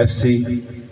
FC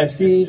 FC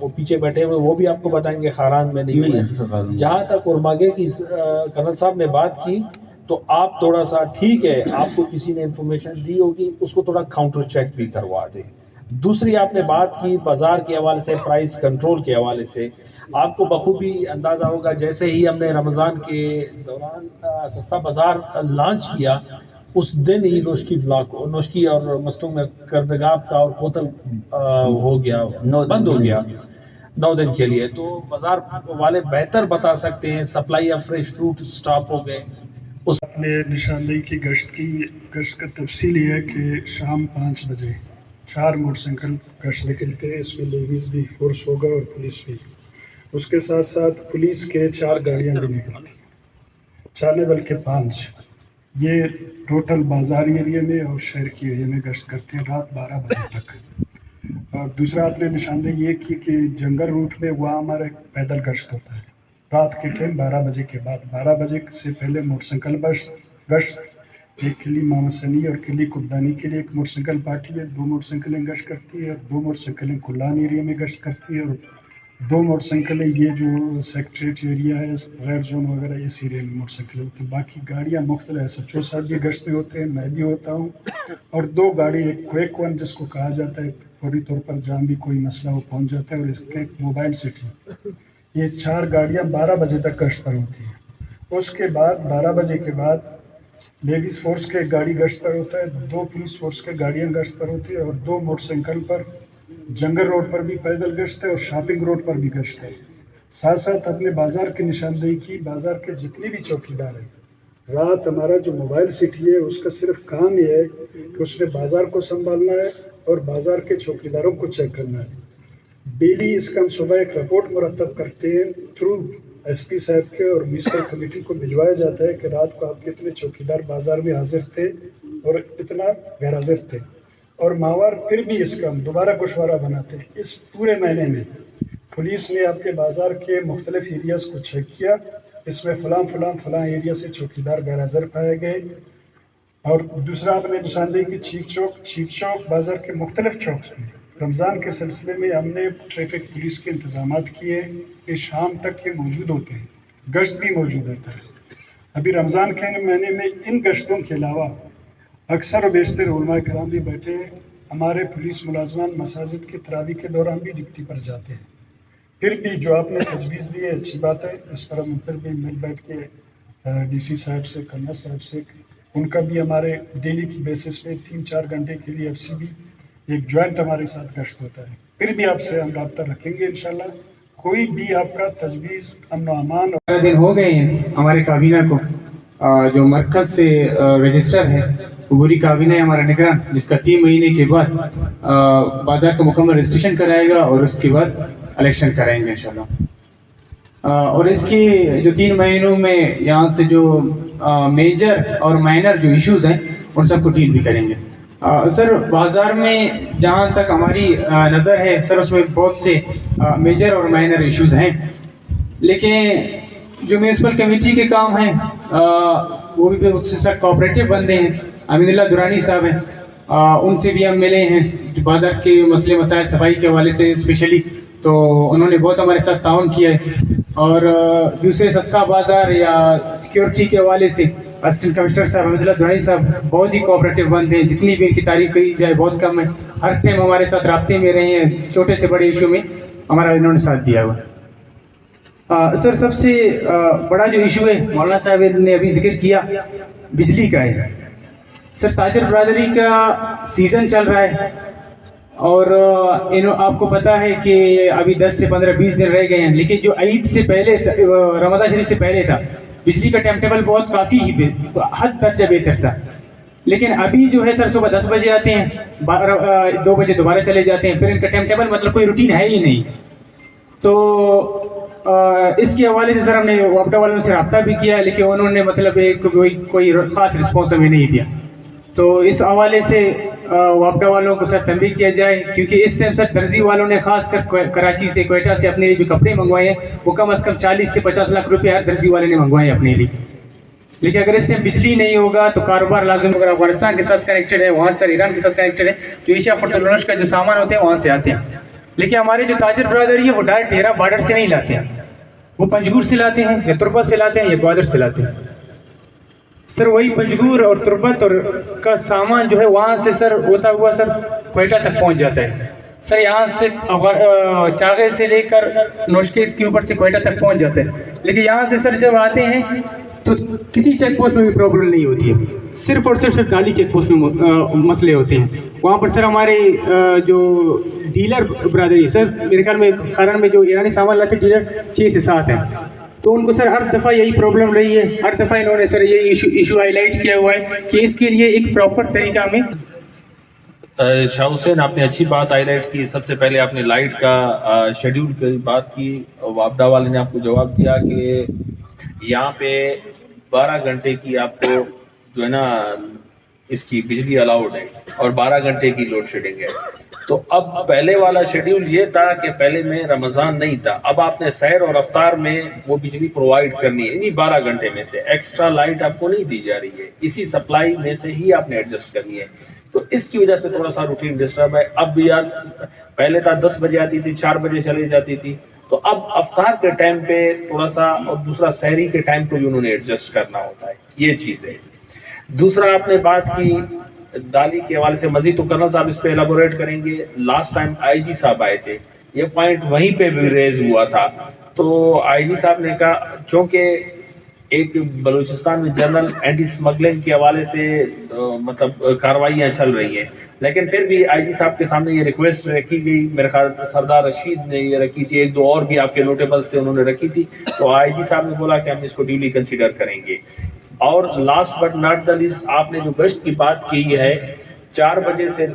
وہ پیچھے بیٹھے ہوئے، وہ بھی آپ کو بتائیں گے خاران میں نہیں ہوئے. جہاں تک ارماگے کی کرنل صاحب نے بات کی تو آپ تھوڑا سا ٹھیک ہے، آپ کو کسی نے انفارمیشن دی ہوگی، اس کو تھوڑا کاؤنٹر چیک بھی کروا دیں. دوسری آپ نے بات کی بازار کے حوالے سے، پرائس کنٹرول کے حوالے سے، آپ کو بخوبی اندازہ ہوگا جیسے ہی ہم نے رمضان کے دوران سستا بازار لانچ کیا، اس دن ہی نوشکی اور مستوں میں کردگاب کا اور کوتل ہو گیا، بند ہو گیا 9 دن کے لیے. تو بازار والے بہتر بتا سکتے ہیں، supply of fresh fruit stop ہو گئے. اپنے نشاندہی کی گشت کا تفصیل یہ ہے کہ شام 5 بجے 4 موٹر سائیکل گشت نکلتے ہیں. اس میں لیڈیز بھی فورس ہوگا اور پولیس بھی. اس کے ساتھ ساتھ پولیس کے 4 گاڑیاں بھی نکلتی ہیں، 4 نہیں بلکہ 5. یہ ٹوٹل بازاری ایریا میں اور شہر کی ایریا میں گشت کرتے ہیں رات 12 بجے تک. اور دوسرا آپ نے نشاندہی یہ کی کہ جنگل روٹ میں وہاں ہمارا پیدل گشت ہوتا ہے رات کے ٹائم 12 بجے کے بعد. 12 بجے سے پہلے موٹر سائیکل گشت، ایک قلی محمد سنی اور قلی قبدانی کے لیے ایک موٹر سائیکل پارٹی ہے، 2 موٹر سائیکلیں گشت کرتی ہے، اور 2 موٹر سائیکلیں کلان ایریا میں گشت کرتی ہے، اور 2 موٹر سائیکلیں یہ جو سیکٹریٹ ایریا ہے ریڈ زون وغیرہ اس ایریا میں موٹر سائیکلیں ہوتی ہیں. باقی گاڑیاں مختلف SHO صاحب بھی گشت میں ہوتے ہیں، میں بھی ہوتا ہوں، اور 2 گاڑی، ایک کوئک ون جس کو کہا جاتا ہے فوری طور پر جہاں بھی کوئی مسئلہ ہو پہنچ جاتا ہے، اور اس کے ایک موبائل سٹی. یہ 4 گاڑیاں 12 بجے تک گشت پر ہوتی ہیں. اس کے بعد 12 بجے کے بعد لیڈیز فورس کے گاڑی گشت پر ہوتا ہے، 2 پولیس فورس کے گاڑیاں گشت پر ہوتی ہے، اور 2 موٹر سائیکل پر جنگل روڈ پر بھی پیدل گشت ہے اور شاپنگ روڈ پر بھی گشت ہے. ساتھ ساتھ اپنے بازار کی نشاندہی کی. بازار کے جتنے بھی چوکیدار ہیں، رات ہمارا جو موبائل سٹی ہے اس کا صرف کام یہ ہے کہ اس نے بازار کو سنبھالنا ہے اور بازار کے چوکیداروں کو چیک کرنا ہے. ڈیلی اس کا ہم صبح ایک رپورٹ مرتب کرتے ہیں، تھرو SP صاحب کے اور میونسپل کمیٹی کو بھجوایا جاتا ہے کہ رات کو آپ کتنے چوکیدار بازار میں حاضر تھے اور اتنا غیر حاضر تھے. اور ماہوار پھر بھی اس کا ہم دوبارہ گوشوارہ بناتے ہیں. اس پورے مہینے میں پولیس نے آپ کے بازار کے مختلف ایریاز کو چیک کیا، اس میں فلاں ایریا سے چوکیدار غیر حاضر پائے گئے. اور دوسرا آپ نے نشاندہی کی چیف چوک بازار کے مختلف چوکس میں رمضان کے سلسلے میں ہم نے ٹریفک پولیس کے انتظامات کیے کہ شام تک یہ موجود ہوتے ہیں، گشت بھی موجود ہوتا ہے. ابھی رمضان کے مہینے میں ان گشتوں کے علاوہ اکثر و بیشتر علماء کرام بھی بیٹھے ہیں. ہمارے پولیس ملازمان مساجد کے تراویح کے دوران بھی ڈیوٹی پر جاتے ہیں. پھر بھی جو آپ نے تجویز دی ہے اچھی بات ہے، اس پر ہم پھر بھی مل بیٹھ کے DC صاحب سے، کرنل صاحب سے، ان کا بھی ہمارے ڈیلی کی بیسس پہ 3-4 گھنٹے کے لیے FCB ایک جوائنٹ ہمارے ساتھ گشت ہوتا ہے. پھر بھی آپ سے ہم رابطہ رکھیں گے انشاءاللہ. کوئی بھی آپ کا تجویز امن و امان. دن ہو گئے ہیں ہمارے کابینہ کو، جو مرکز سے رجسٹر ہے عبوری کابینہ ہے ہمارا نگران، جس کا 3 مہینے کے بعد بازار کا مکمل رجسٹریشن کرائے گا اور اس کے بعد الیکشن کرائیں گے انشاءاللہ. اور اس کی جو 3 مہینوں میں یہاں سے جو میجر اور مائنر جو ایشوز ہیں ان سب کو ڈیل بھی کریں گے. سر بازار میں جہاں تک ہماری نظر ہے سر، اس میں بہت سے میجر اور مائنر ایشوز ہیں، لیکن جو میونسپل کمیٹی کے کام ہیں وہ بھی بہت سے کوآپریٹو بندے ہیں. امین اللہ درانی صاحب ہیں، ان سے بھی ہم ملے ہیں بازار کے مسئلے مسائل صفائی کے حوالے سے اسپیشلی، تو انہوں نے بہت ہمارے ساتھ تعاون کیا ہے. اور دوسرے سستا بازار یا سیکیورٹی کے حوالے سے اسسٹنٹ کمشنر صاحب امین اللہ درانی صاحب بہت ہی کوآپریٹو بندے ہیں، جتنی بھی ان کی تعریف کی جائے بہت کم ہے. ہر ٹائم ہمارے ساتھ رابطے میں رہے ہیں، چھوٹے سے بڑے ایشو میں ہمارا انہوں نے ساتھ دیا ہوا. سر سب سے بڑا جو ایشو ہے مولانا صاحب نے ابھی ذکر کیا، بجلی کا ہے. سر تاجر برادری کا سیزن چل رہا ہے اور آپ کو پتہ ہے کہ ابھی 10 سے 15-20 دن رہ گئے ہیں، لیکن جو عید سے پہلے رمضان شریف سے پہلے تھا بجلی کا ٹائم ٹیبل بہت کافی ہی حد درجہ بہتر تھا. لیکن ابھی جو ہے سر صبح 10 بجے آتے ہیں، 2 بجے دوبارہ چلے جاتے ہیں، پھر ان کا ٹائم ٹیبل مطلب کوئی روٹین ہے ہی نہیں. تو اس کے حوالے سے سر ہم نے واپڈا والوں سے رابطہ بھی کیا، لیکن انہوں نے مطلب کوئی خاص رسپانس ہمیں نہیں دیا. تو اس حوالے سے واپڈا والوں کو سر تنبیہ کیا جائے، کیونکہ اس ٹائم سر درزی والوں نے خاص کر کراچی سے، کوئٹہ سے اپنے لیے جو کپڑے منگوائے ہیں وہ کم از کم 40 سے 50 لاکھ روپے ہر درزی والے نے منگوائے ہیں اپنے لیے. لیکن اگر اس ٹائم بجلی نہیں ہوگا تو کاروبار لازم. اگر افغانستان کے ساتھ کنیکٹڈ ہے، وہاں سر ایران کے ساتھ کنیکٹڈ ہے، جو ایشیا فٹلونش کا جو سامان ہوتے ہیں وہاں سے آتے ہیں. لیکن ہمارے جو تاجر برادری ہے وہ ڈائریکٹ ڈیرا بارڈر سے نہیں لاتے ہیں, وہ پنجگور سے لاتے ہیں یا تربت سے لاتے ہیں یا گوادر سے لاتے ہیں. سر وہی پنجگور اور تربت اور کا سامان جو ہے وہاں سے سر ہوتا ہوا سر کوئٹہ تک پہنچ جاتا ہے. سر یہاں سے چاغے سے لے کر نوشکے کے اوپر سے کوئٹہ تک پہنچ جاتا ہے. لیکن یہاں سے سر جب آتے ہیں تو کسی چیک پوسٹ میں بھی پرابلم نہیں ہوتی ہے, صرف اور صرف ڈالی چیک پوسٹ میں مسئلے ہوتے ہیں. وہاں پر سر ہمارے جو ڈیلر برادری ہے سر, میرے خیال میں خارن میں جو ایرانی سامان لاتے ڈیلر 6 سے 7 ہیں, تو ان کو سر ہر دفعہ یہی پرابلم رہی ہے. ہر دفعہ انہوں نے سر یہ ایشو ہائی لائٹ کیا ہوا ہے کہ اس کے لیے ایک پراپر طریقہ ہمیں. شاہ حسین, آپ نے اچھی بات ہائی لائٹ کی. سب سے پہلے آپ نے لائٹ کا شیڈیول کی بات کی, وابڈا والے نے آپ کو جواب دیا کہ یہاں پہ 12 گھنٹے کی آپ کو جو ہے نا اس کی بجلی الاؤڈ ہے اور 12 گھنٹے کی لوڈ شیڈنگ ہے. تو اب پہلے والا شیڈیول یہ تھا کہ پہلے میں رمضان نہیں تھا, اب آپ نے سحر اور افطار میں وہ بجلی پرووائڈ کرنی ہے. انہیں 12 گھنٹے میں سے ایکسٹرا لائٹ آپ کو نہیں دی جا رہی ہے, اسی سپلائی میں سے ہی آپ نے ایڈجسٹ کرنی ہے. تو اس کی وجہ سے تھوڑا سا روٹین ڈسٹرب ہے. اب بھی یار پہلے تھا 10 بجے آتی تھی, 4 بجے چلی جاتی تھی, تو اب افطار کے ٹائم پہ تھوڑا سا, اور دوسرا سحری کے ٹائم پہ بھی انہوں نے ایڈجسٹ کرنا ہوتا ہے. یہ چیز ہے. دوسرا آپ نے بات کی دالی کے حوالے سے, مزید تو کرنل صاحب اس پہ ایلیبوریٹ کریں گے. لاسٹ ٹائم آئی جی صاحب آئے تھے, یہ پوائنٹ وہیں پہ بھی ریز ہوا تھا. تو آئی جی صاحب نے کہا چونکہ ایک بلوچستان میں جنرل اینٹی اسمگلنگ کے حوالے سے مطلب کارروائیاں چل رہی ہیں, لیکن پھر بھی آئی جی صاحب کے سامنے یہ ریکویسٹ رکھی گئی. میرے خیال سردار رشید نے یہ رکھی تھی, 1-2 اور بھی آپ کے نوٹیبلس تھے انہوں نے رکھی تھی. تو آئی جی صاحب نے بولا کہ ہم اس کو ڈیولی کنسیڈر کریں گے. اور last but not the least, آپ نے جو گشت کی بات کی ہے 4 بجے سے,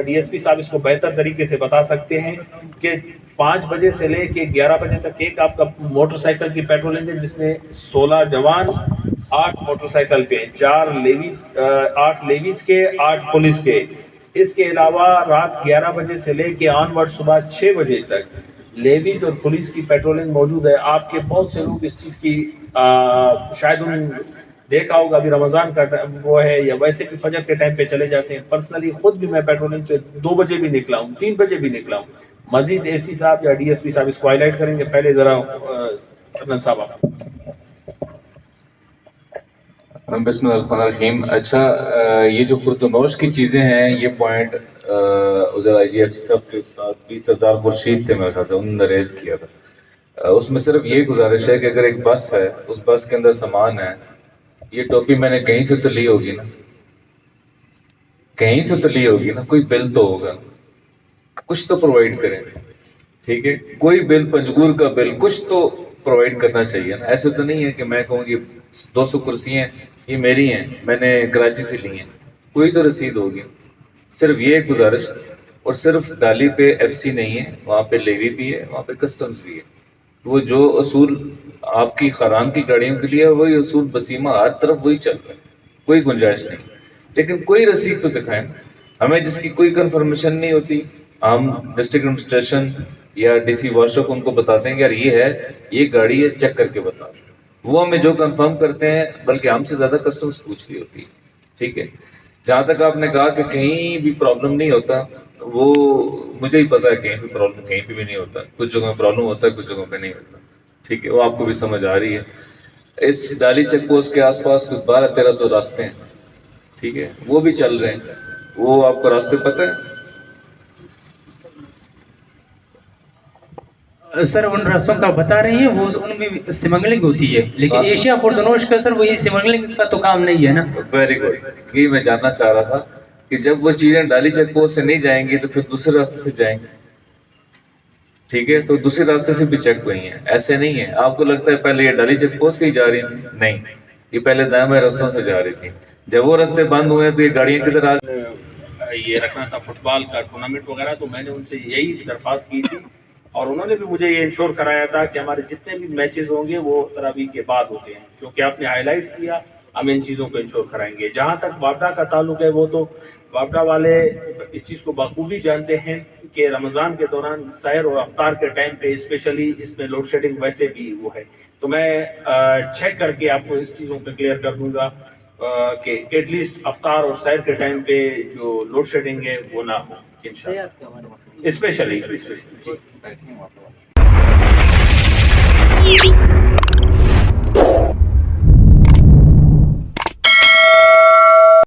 ڈی ایس پی صاحب اس کو بہتر طریقے سے بتا سکتے ہیں کہ 5 بجے سے لے کے 11 بجے تک ایک آپ کا موٹر سائیکل کی پیٹرولنگ ہے جس میں 16 جوان 8 موٹر سائیکل پہ, 8 لیویز کے 8 پولیس کے. اس کے علاوہ رات 11 بجے سے لے کے آن ورڈ صبح 6 بجے تک لیویز اور پولیس کی پیٹرولنگ موجود ہے. آپ کے بہت سے لوگ اس چیز کی شاید ان دیکھا ہوگا, ابھی رمضان کا وہ ہے یا ویسے بھی فجر کے ٹائم پہ چلے جاتے ہیں. پرسنلی خود بھی میں پیٹرولنگ پہ 2 بجے بھی نکلا ہوں, 3 بجے بھی نکلا ہوں. مزید اے سی صاحب یا ڈی ایس پی صاحب اس کو ہائی لائٹ کریں گے. پہلے ذرا کرنل صاحب آپ. بسم اللہ الرحمن الرحیم. اچھا, یہ جو خردنوش کی چیزیں ہیں یہ پوائنٹ ادھر آئی جی ایف سی صاحب کے ساتھ بھی سردار خورشید تھے میرے خیال سے, انہوں نے ریز کیا تھا. اس میں صرف یہ گزارش ہے کہ اگر ایک بس ہے, اس بس کے اندر سامان ہے, یہ ٹوپی میں نے کہیں سے تو لی ہوگی نا, کہیں سے تو لی ہوگی نا, کوئی بل تو ہوگا, کچھ تو پرووائڈ کریں. ٹھیک ہے, کوئی بل, پنجگور کا بل, کچھ تو پرووائڈ کرنا چاہیے نا. ایسے تو نہیں ہے کہ میں کہوں کہ 200 کرسیاں یہ میری ہیں, میں نے کراچی سے لی ہیں, کوئی تو رسید ہوگی. صرف یہ گزارش. اور صرف ڈالی پہ ایف سی نہیں ہے, وہاں پہ لیوی بھی ہے, وہاں پہ کسٹمز بھی ہے. وہ جو اصول آپ کی خاران کی گاڑیوں کے لیے وہی اصول بسیمہ ہر طرف وہی چل رہا ہے, کوئی گنجائش نہیں. لیکن کوئی رسید تو دکھائیں ہمیں جس کی کوئی کنفرمیشن نہیں ہوتی. ہم ڈسٹرکٹ ایڈمنسٹریشن یا ڈی سی واشپ ان کو بتاتے ہیں کہ یار یہ ہے, یہ گاڑی ہے, چیک کر کے بتاؤ. وہ ہمیں جو کنفرم کرتے ہیں, بلکہ ہم سے زیادہ کسٹمز پوچھ رہی ہوتی ہے. ٹھیک ہے, جہاں تک آپ نے کہا کہ کہیں بھی پرابلم نہیں ہوتا, وہ مجھے ہی پتا ہے کہیں بھی پرابلم کہیں پہ بھی نہیں ہوتا. کچھ جگہوں میں پرابلم ہوتا ہے, کچھ جگہوں پہ نہیں ہوتا. ٹھیک ہے, وہ آپ کو بھی سمجھ آ رہی ہے. اس ڈالی چیک پوسٹ کے آس پاس کچھ 12-13 تو راستے ہیں. ٹھیک ہے, وہ بھی چل رہے ہیں. وہ آپ کو راستے پتہ ہے؟ سر ان راستوں کا بتا رہے ہیں, وہ ان میں سمگلنگ ہوتی ہے, لیکن ایشیا خردنوش کا سر وہی سمگلنگ کا تو کام نہیں ہے نا. Very good. یہ میں جاننا چاہ رہا تھا کہ جب وہ چیزیں ڈالی چیک پوسٹ سے نہیں جائیں گی تو پھر دوسرے راستے سے جائیں گے. ٹھیک ہے, تو دوسرے راستے سے بھی چیک ہوئی ہیں. ایسے نہیں ہے آپ کو لگتا ہے پہلے یہ ڈالی چیک پوسٹ سے ہی جا رہی تھی, نہیں, یہ پہلے دائیں راستوں سے جا رہی تھی. جب وہ راستے بند ہوئے تو یہ گاڑیاں کدھر آ یہ رکھنا تھا فٹ بال کا ٹورنامنٹ وغیرہ, تو میں نے ان سے یہی درخواست کی تھی اور انہوں نے بھی مجھے یہ انشور کرایا تھا کہ ہمارے جتنے بھی میچز ہوں گے وہ تراویح کے بعد ہوتے ہیں. چونکہ آپ نے ہائی لائٹ کیا, ہم ان چیزوں کو انشور کرائیں گے. جہاں تک وابڈا کا تعلق ہے, وہ تو وابڈا والے اس چیز کو بخوبی جانتے ہیں کہ رمضان کے دوران سحر اور افطار کے ٹائم پہ اسپیشلی اس میں لوڈ شیڈنگ ویسے بھی وہ ہے. تو میں چیک کر کے آپ کو اس چیزوں پہ کلیئر کر دوں گا کہ ایٹ لیسٹ افطار اور سحر کے ٹائم پہ جو لوڈ شیڈنگ ہے وہ نہ ہو انشاءاللہ. اسپیشلی